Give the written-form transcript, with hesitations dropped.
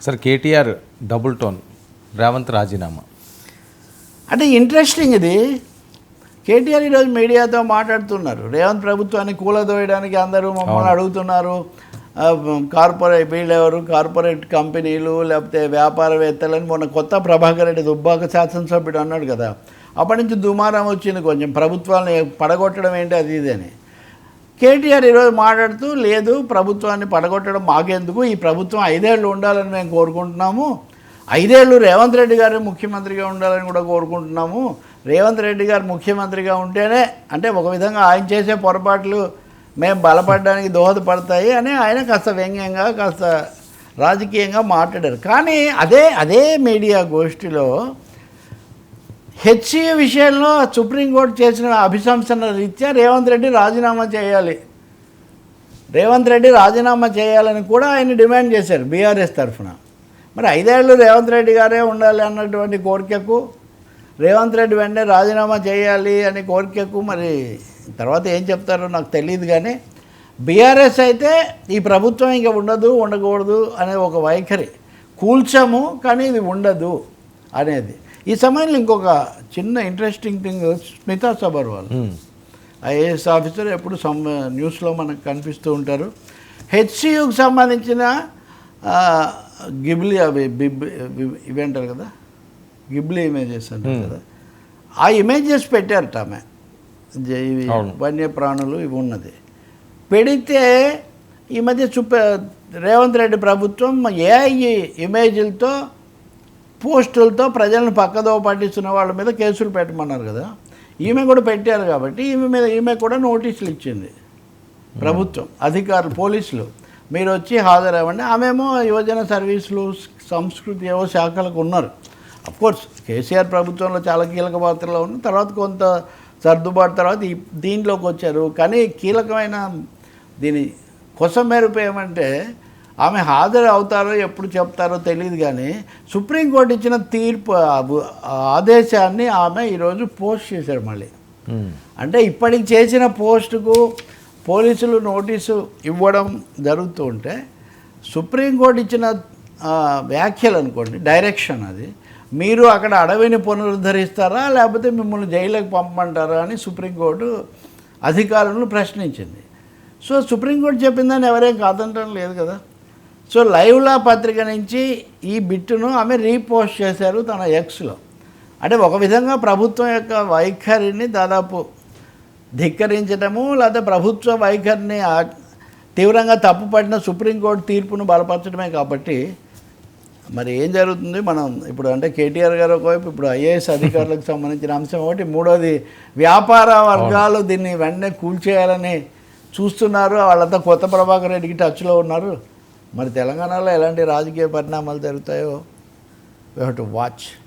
Sir KTR double tone, Revanth రాజీనామా అంటే interesting ఇది. కేటీఆర్ ఈరోజు మీడియాతో మాట్లాడుతున్నారు. రేవంత్ ప్రభుత్వాన్ని కూలదోయడానికి అందరూ మమ్మల్ని అడుగుతున్నారు. వీళ్ళెవరు కార్పొరేట్ కంపెనీలు లేకపోతే వ్యాపారవేత్తలని మొన్న కొత్త ప్రభాకర్ రెడ్డి దుబ్బాక శాసనసభ్యుడు అన్నాడు కదా, అప్పటి నుంచి దుమారం వచ్చింది కొంచెం, ప్రభుత్వాన్ని పడగొట్టడం ఏంటి అది ఇది అని. కేటీఆర్ ఈరోజు మాట్లాడుతూ, లేదు ప్రభుత్వాన్ని పడగొట్టడం మాకెందుకు, ఈ ప్రభుత్వం 5 ఏళ్ళు ఉండాలని మేము కోరుకుంటున్నాము, 5 ఏళ్ళు రేవంత్ రెడ్డి గారు ముఖ్యమంత్రిగా ఉండాలని కూడా కోరుకుంటున్నాము, రేవంత్ రెడ్డి గారు ముఖ్యమంత్రిగా ఉంటేనే అంటే ఒక విధంగా ఆయన చేసే పొరపాట్లు మేము బలపడడానికి దోహదపడతాయి అని ఆయన కాస్త వ్యంగ్యంగా కాస్త రాజకీయంగా మాట్లాడారు. కానీ అదే మీడియా గోష్ఠిలో హెచ్సిఏ విషయంలో సుప్రీంకోర్టు చేసిన అభిశంసన రీత్యా రేవంత్ రెడ్డి రాజీనామా చేయాలి, రేవంత్ రెడ్డి రాజీనామా చేయాలని కూడా ఆయన డిమాండ్ చేశారు బీఆర్ఎస్ తరఫున. మరి 5 ఏళ్ళు రేవంత్ రెడ్డి గారే ఉండాలి అన్నటువంటి కోరికకు, రేవంత్ రెడ్డి వెంటనే రాజీనామా చేయాలి అనే కోరికకు మరి తర్వాత ఏం చెప్తారో నాకు తెలియదు. కానీ బీఆర్ఎస్ అయితే ఈ ప్రభుత్వం ఇంకా ఉండకూడదు అనే ఒక వైఖరి, కూల్చాము కానీ ఇది ఉండదు అనేది. ఈ సమయంలో ఇంకొక చిన్న interesting thing, Smita Sabharwal IAS officer, ఎప్పుడు న్యూస్లో మనకు కనిపిస్తూ ఉంటారు. హెచ్సియుకి సంబంధించిన గిబ్లీ ఇవి అంటారు కదా, గిబ్లీ ఇమేజెస్ అంటారు కదా, ఆ ఇమేజెస్ పెట్టారట ఆమె, ఇవి వన్యప్రాణులు ఇవి ఉన్నది పెడితే ఈ మధ్య రేవంత్ రెడ్డి ప్రభుత్వం ఏఐ ఇమేజ్లతో పోస్టులతో ప్రజలను పక్కదో పట్టిస్తున్న వాళ్ళ మీద కేసులు పెట్టమన్నారు కదా, ఈమె కూడా పెట్టారు కాబట్టి ఈమె కూడా నోటీసులు ఇచ్చింది ప్రభుత్వం, అధికారులు, పోలీసులు, మీరు వచ్చి హాజరవ్వండి. ఆమెమో యువజన సర్వీసులు, సంస్కృతి ఏవో శాఖలకు ఉన్నారు. అఫ్కోర్స్ కేసీఆర్ ప్రభుత్వంలో చాలా కీలక పాత్రలో ఉన్న తర్వాత కొంత సర్దుబాటు తర్వాత దీంట్లోకి వచ్చారు. కానీ కీలకమైన దీని కొసం మెరుపు ఏమంటే ఆమె హాజరు అవుతారో ఎప్పుడు చెప్తారో తెలియదు. కానీ సుప్రీంకోర్టు ఇచ్చిన తీర్పు ఆదేశాన్ని ఆమె ఈరోజు పోస్ట్ చేశారు మళ్ళీ. అంటే ఇప్పటికి చేసిన పోస్టుకు పోలీసులు నోటీసు ఇవ్వడం జరుగుతూ ఉంటే సుప్రీంకోర్టు ఇచ్చిన వ్యాఖ్యలు అనుకోండి, డైరెక్షన్ అది, మీరు అక్కడ అడవిని పునరుద్ధరిస్తారా లేకపోతే మిమ్మల్ని జైలుకి పంపమంటారా అని సుప్రీంకోర్టు అధికారులను ప్రశ్నించింది. సో సుప్రీంకోర్టు చెప్పిందని ఎవరేం కాదంటం లేదు కదా. సో లైవ్లా పత్రిక నుంచి ఈ బిట్టును ఆమె రీపోస్ట్ చేశారు తన ఎక్స్లో. అంటే ఒక విధంగా ప్రభుత్వం యొక్క వైఖరిని దాదాపు ధిక్కరించడము, లేకపోతే ప్రభుత్వ వైఖరిని తీవ్రంగా తప్పుపట్టిన సుప్రీంకోర్టు తీర్పును బలపరచడమే. కాబట్టి మరి ఏం జరుగుతుంది మనం ఇప్పుడు అంటే కేటీఆర్ గారు ఒకవైపు ఇప్పుడు ఐఏఎస్ అధికారులకు సంబంధించిన అంశం ఒకటి, మూడోది వ్యాపార వర్గాలు దీన్ని వెంటనే కూల్చేయాలని చూస్తున్నారు, వాళ్ళంతా కొత్త ప్రభాకర్ రెడ్డికి టచ్లో ఉన్నారు. మరి తెలంగాణలో ఎలాంటి రాజకీయ పరిణామాలు జరుగుతాయో వీ హ్యావ్ టు వాచ్.